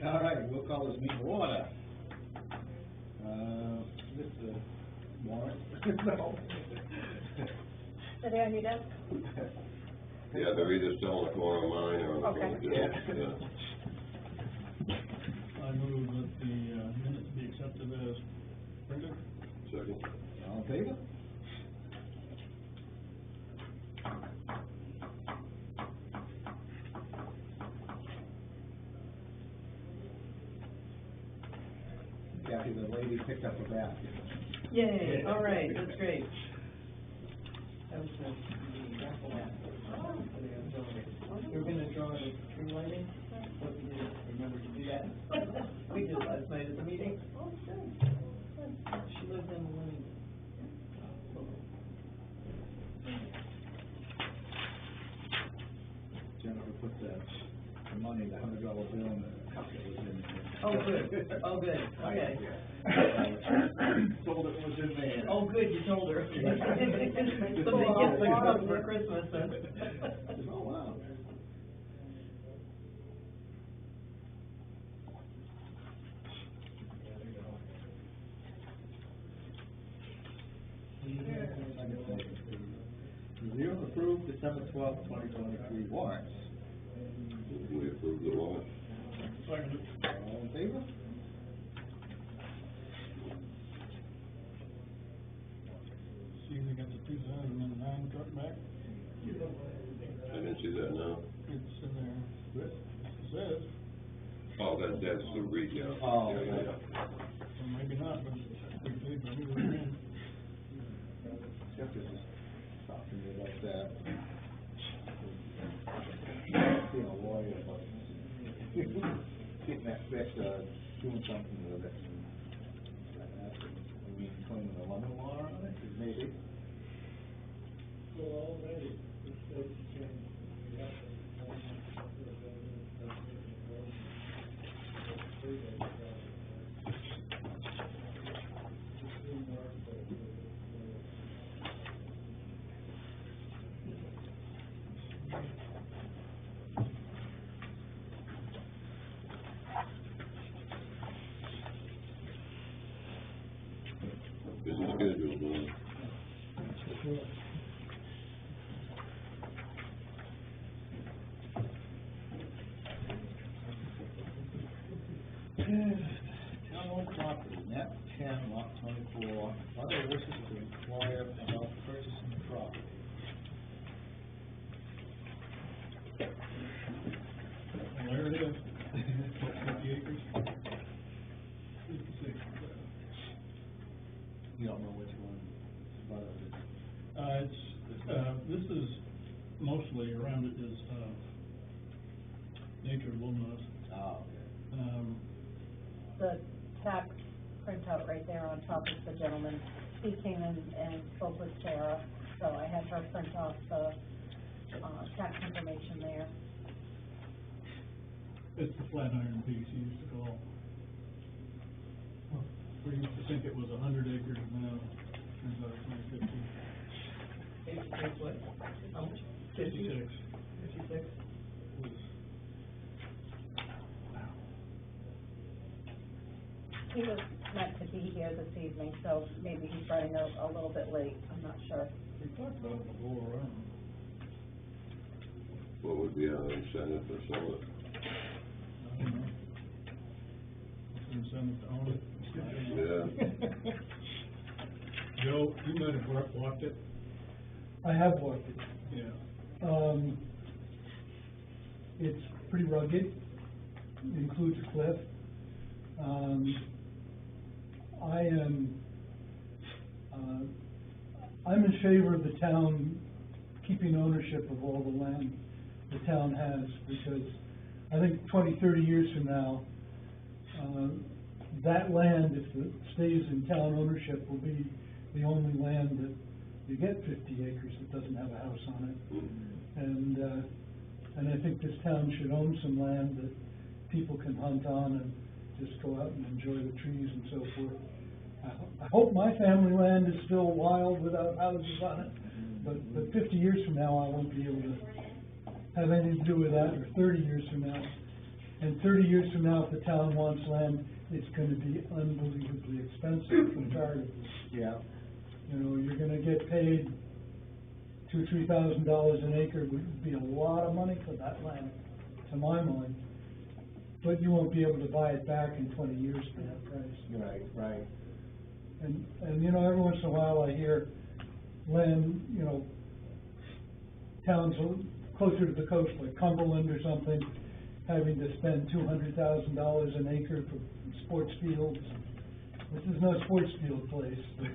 All right, we'll call this meeting to order. Mr. Warren? No. Are they on your desk? Yeah, they're either still in the corner of mine or. Okay. Yeah. I move that the minutes be accepted as printed. Second. All in favor? Kathy, the lady picked up a basket. Yay, all right, that's great. That was the raffle app. We were gonna draw the tree lighting, but we didn't remember to do that. We did last night at the meeting. Oh, good. She lives in Wilmington. Jennifer put the money, the $100 bill in the cup that was in there. Oh, good, oh, good, okay. Told it was in there. Oh, good, you told her. Somebody gets the cup for Christmas then. Oh, wow. Review and approve December 12th, 2023 warrants. We approve the warrant. Second. All in favor? See, we got the 2009 truck back. I didn't see that now. It's in there. It says, Oh, that's the retail. Oh, Yeah, okay. or maybe not, but it's pretty big, but we're in. Jeff was just talking to me about that. Being a lawyer, but getting that fixed, doing something with it. I mean, claiming the lemon law on it, maybe. Well, already, the state's changed, we have to, Busy schedule, man. Town-owned property, map 10, lot 24, other wishes to inquire about purchasing property. Well, there it is. 50 acres. 56. You don't know which one, but This is mostly around it is, Nature's Wilderness. oh, okay. The tax printout right there on top is the gentleman. He came in and spoke with Sarah, so I had her print off the, tax information there. It's the Flatiron piece he used to call. We used to think it was 100 acres, and now turns out it's only 50. It's what? How much? 56. 56? He was meant to be here this evening, so maybe he's running a little bit late, I'm not sure. We talked about it before, around. What would be our incentive to sell it? I don't know. What's the incentive to own it? Yeah. Joe, you might have walked it. I have walked it. Yeah. It's pretty rugged, it includes a cliff. I'm in favor of the town keeping ownership of all the land the town has, because I think 20, 30 years from now, that land, if it stays in town ownership, will be the only land that you get 50 acres that doesn't have a house on it. And I think this town should own some land that people can hunt on and just go out and enjoy the trees and so forth. I hope my family land is still wild without houses on it, but 50 years from now, I won't be able to have anything to do with that, or 30 years from now. And 30 years from now, if the town wants land, it's gonna be unbelievably expensive comparatively. Yeah. You know, you're gonna get paid $2,000-3,000 an acre would be a lot of money for that land, to my mind. But you won't be able to buy it back in 20 years for that price. Right, right. And you know, every once in a while I hear land, you know, towns closer to the coast, like Cumberland or something, having to spend $200,000 an acre for sports fields. This is no sports field place, but,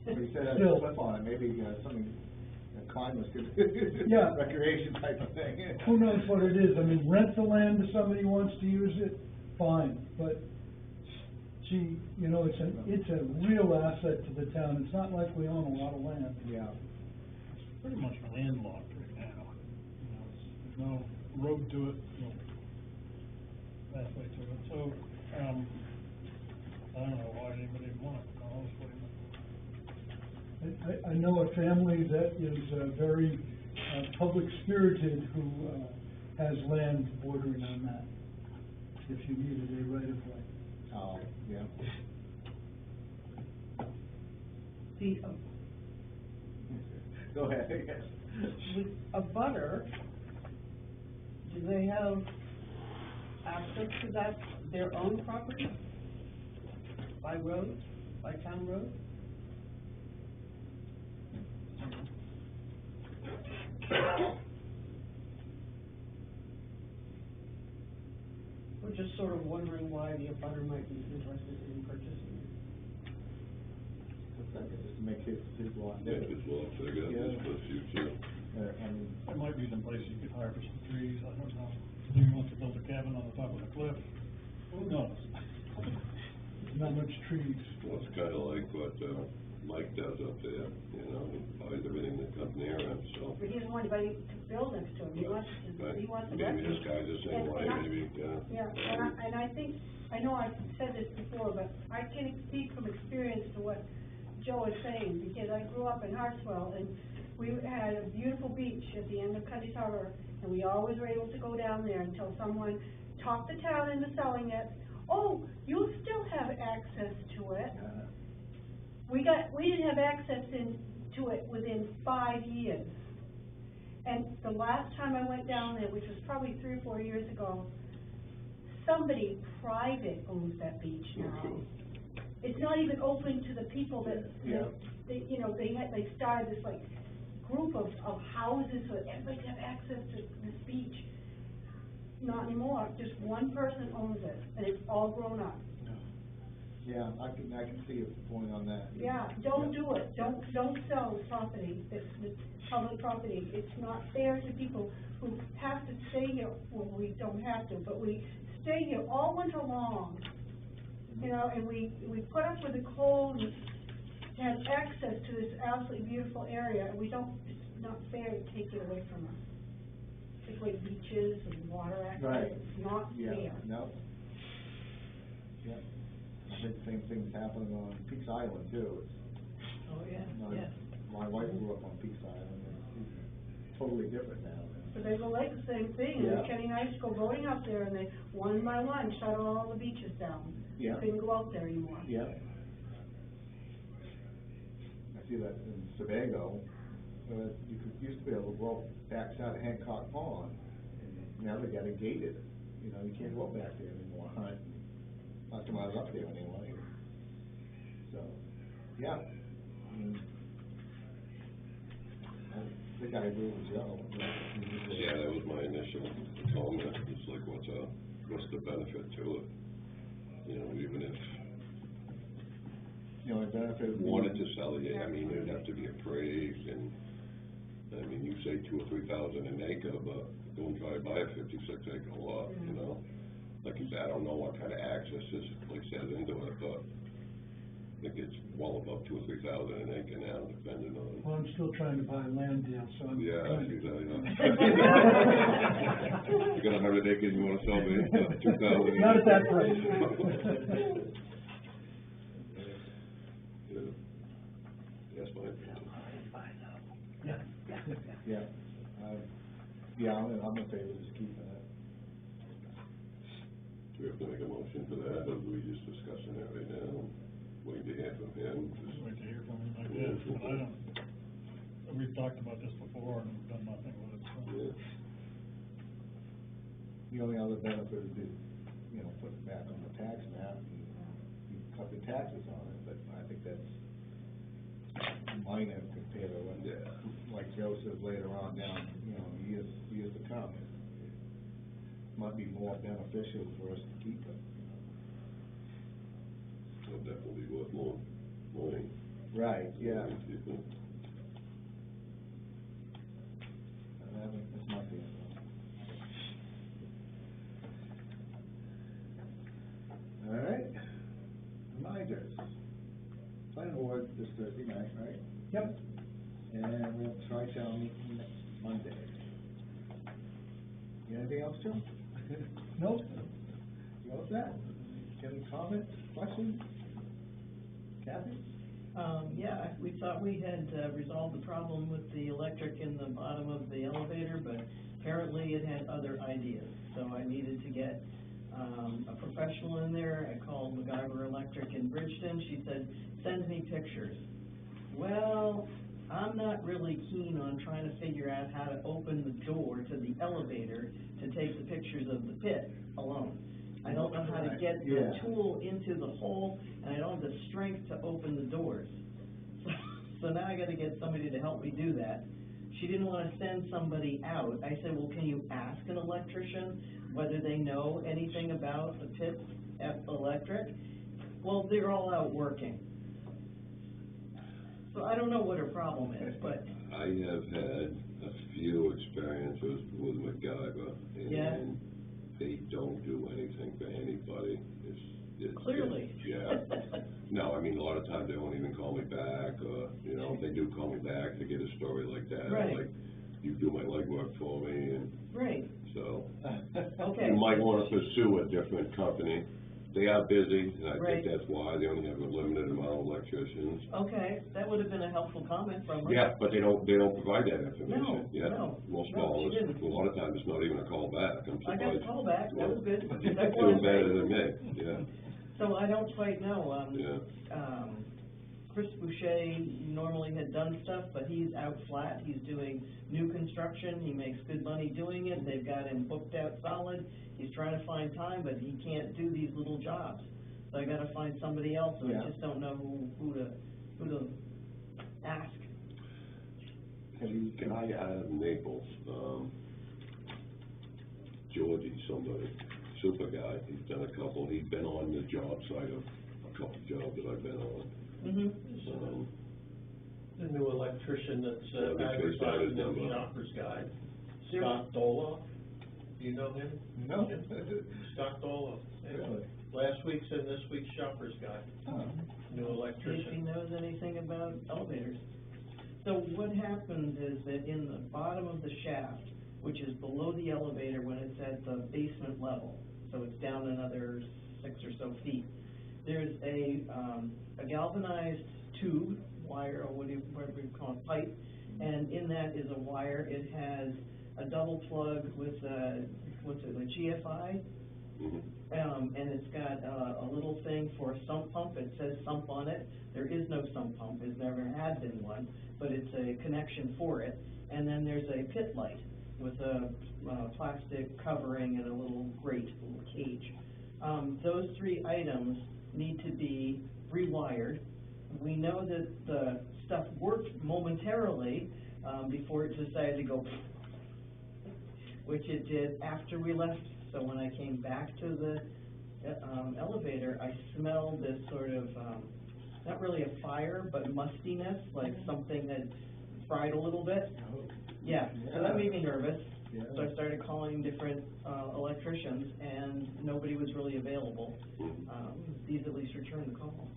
But you said Still. a slip on it, maybe, something, climbers could, Yeah. recreation type of thing. who knows what it is? I mean, rent the land to somebody who wants to use it, fine, but gee, you know, it's a real asset to the town. It's not like we own a lot of land. Yeah. Pretty much landlocked right now. You know, there's no road to it, no pathway to it, so, I don't know why anybody would want it, honestly. I know a family that is very public spirited who has land bordering on that, if you needed a right of way. Oh, yeah. See, Go ahead, yes. with a butter, do they have access to that, their own property? By road, by town road? We're just sort of wondering why the abutter might be interested in purchasing it. Just to make his lot. Yeah, it's well, so I guess it's for the future. There might be some place you could hire for some trees, I don't know. If you want to build a cabin on the top of the cliff, who knows? There's not much trees. Well, it's kinda like what, Mike does up there, you know, he buys everything that comes near him, so. But he doesn't want anybody to build next to him, he wants to. Maybe this guy's the same way, maybe, yeah. Yeah, and I think, I know I've said this before, but I can speak from experience to what Joe is saying, because I grew up in Hartswell, and we had a beautiful beach at the end of Cuddy's Harbor, and we always were able to go down there until someone talked the town into selling it. Oh, you'll still have access to it. We didn't have access to it within 5 years. And the last time I went down there, which was probably 3 or 4 years ago, somebody private owns that beach now. It's not even open to the people that, you know, they started this like group of houses so that everybody could have access to this beach. Not anymore, just one person owns it, and it's all grown up. Yeah, I can see your point on that. Yeah, don't do it, don't sell this property, this public property, it's not fair to people who have to stay here, well, we don't have to, but we stay here all winter long, you know, and we put up with the cold and have access to this absolutely beautiful area, and it's not fair to take it away from us. Take away beaches and water access, Right. it's not fair. Yeah, no. Yeah. I think the same thing's happening on Peaks Island too. Oh, yeah, My- My wife grew up on Peaks Island, and it's totally different now. But they go like the same thing, Yeah. and Kenny and I used to go boating up there, and they, one by one, shut all the beaches down. Yeah. Couldn't go out there anymore. Yeah. I see that in Sebago, used to be able to go backside of Hancock Pond, and now they got it gated. You know, you can't go back there anymore, right? Last time I was up there anyway. So, yeah. I mean, I think I agree with Joe. Yeah, that was my initial comment, it's like, what's the benefit to it? You know, even if You know, the benefit of. wanted to sell it, I mean, it'd have to be appraised, and, I mean, you say 2,000 or 3,000 an acre, but don't try to buy a 56-acre lot, you know? Like you said, I don't know what kind of access this place has into it, but I think it's well above 2,000 or 3,000 an acre now, depending on. Well, I'm still trying to buy a land deal, so I'm. Yeah, I see that, You got 100 acres, you wanna sell me, 2,000? Not at that price. Yeah. That's my opinion. Yeah. Yeah, I'm in favor of just keeping it. we have to make a motion for that, or are we just discussing that right now? Waiting to hear from him? Just wait to hear from him, I guess, but I don't, we've talked about this before and we've done nothing with it, so. Yeah. The only other benefit would be, you know, put it back on the tax map, and you cut the taxes on it, but I think that's minor compared to what, Yeah. like Joe says later on down, you know, years to come. It might be more beneficial for us to keep it. It'll definitely be worth more money. Right, yeah. People. That's my feeling. All right, reminders. Planning board this Thursday night, right? Yep. And we have a tri-town meeting next Monday. You anything else, Joe? Nope. You all set? Any comments, questions? Kathy? Yeah, we thought we had resolved the problem with the electric in the bottom of the elevator, but apparently it had other ideas. So I needed to get, a professional in there. I called MacGyver Electric in Bridgeton. She said, send me pictures. Well, I'm not really keen on trying to figure out how to open the door to the elevator to take the pictures of the pit alone. I don't know how to get the Yeah. tool into the hole, and I don't have the strength to open the doors. So now I gotta get somebody to help me do that. She didn't wanna send somebody out. I said, well, can you ask an electrician whether they know anything about the pit electric? Well, they're all out working. So I don't know what her problem is, but, I have had a few experiences with MacGyver, Yeah. and they don't do anything for anybody. It's clearly. Yeah. No, I mean, a lot of times they won't even call me back, or, you know, if they do call me back to get a story like that, Right. like, you do my legwork for me, and Right, so. okay. You might wanna pursue a different company. They are busy, and I Right. think that's why they only have a limited amount of electricians. Okay, that would have been a helpful comment from her. Yeah, but they don't provide that information. No, Yeah. no, Most no, calls, she didn't. a lot of times it's not even a call back, I'm I surprised. got a call back, that was good. You're That's doing what I better said. than me, yeah, So I don't quite know, yeah. Chris Boucher normally had done stuff, but he's out flat, he's doing new construction, he makes good money doing it, they've got him booked out solid, he's trying to find time, but he can't do these little jobs. So I gotta find somebody else, and I Yeah. just don't know who to ask. Have you, Guy out of Naples, Georgie, somebody, super guy, he's done a couple, he's been on the job site of a couple jobs that I've been on. Mm-hmm. The new electrician that's Yeah, we chased out his advertising in the number. Shopper's Guide, There- Scott Doloff. Do you know him? no? Scott Doloff. Really? Last week's and this week's Shopper's Guide, Oh. new See if he electrician. knows anything about elevators. So what happens is that in the bottom of the shaft, which is below the elevator when it's at the basement level, so it's down another 6 or so feet, there's a galvanized tube, wire, or whatever you call it, pipe, and in that is a wire. It has a double plug with a GFI, Mhm. and it's got a little thing for a sump pump. It says sump on it. There is no sump pump. There's never had been one, but it's a connection for it. And then there's a pit light with a plastic covering and a little grate, a little cage. Those three items need to be rewired. We know that the stuff worked momentarily before it decided to go, which it did after we left. So when I came back to the elevator, I smelled this sort of, not really a fire, but mustiness, like something had fried a little bit. Yeah, so that made me nervous. Yeah. So I started calling different electricians, and nobody was really available. These at least returned the call.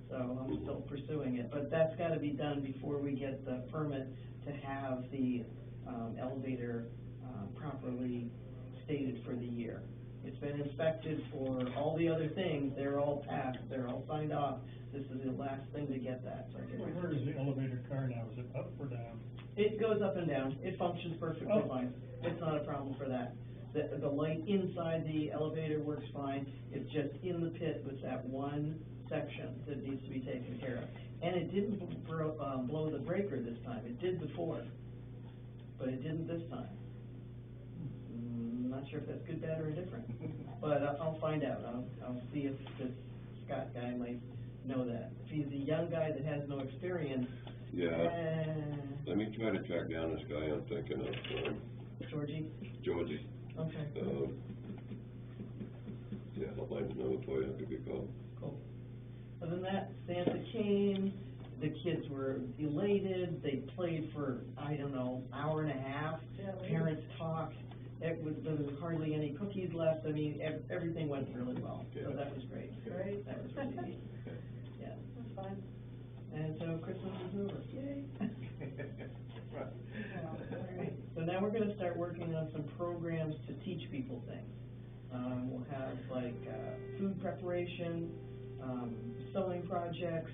So I'm still pursuing it, but that's gotta be done before we get the permit to have the elevator properly stated for the year. It's been inspected for all the other things, they're all passed, they're all signed off. This is the last thing to get that, so I can. Where is the elevator car now, is it up or down? It goes up and down, it functions perfectly Oh. fine, it's not a problem for that. The light inside the elevator works fine, it's just in the pit with that one section that needs to be taken care of. And it didn't blow the breaker this time, it did before, but it didn't this time. Not sure if that's good, bad, or indifferent, but I'll find out. I'll see if this Scott guy might know that. If he's a young guy that has no experience, let me try to track down this guy I'm thinking of, Georgie? Georgie. Okay. Yeah, I'll find the number for you, I'll give you a call. Cool. Other than that, Santa came, the kids were elated, they played for, I don't know, hour and a half. Parents talked, there was hardly any cookies left, I mean, everything went really well, so that was great. Great. That was really neat, yeah. That's fine. And so Christmas is over, yay. Well, all right. So now we're gonna start working on some programs to teach people things. We'll have like, food preparation, sewing projects,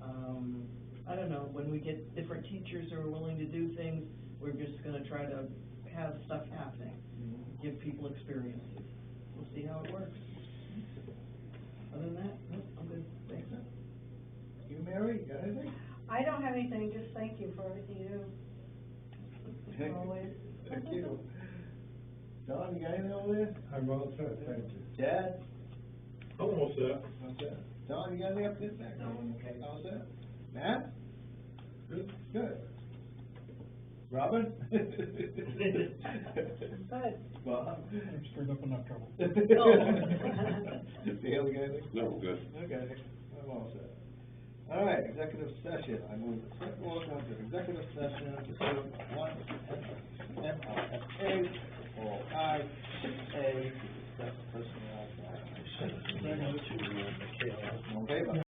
I don't know, when we get different teachers who are willing to do things, we're just gonna try to have stuff happening, give people experiences. We'll see how it works. Other than that, nope, I'm good, thanks. You, Mary, you got anything? I don't have anything, just thank you for everything you do. Always. Thank you. Don, you got anything over there? I'm all set, thank you. Chad? Almost there. How's that? Don, you got any updates back? No, I'm okay. How's that? Matt? Good. Good. Robin? Good. Bob? I'm stirred up enough trouble. Dale, you got anything? No, I'm good. Okay, I'm all set. All right, executive session, I move the select board go into executive session to serve one MRSA, or I, discuss personnel matters. All in favor?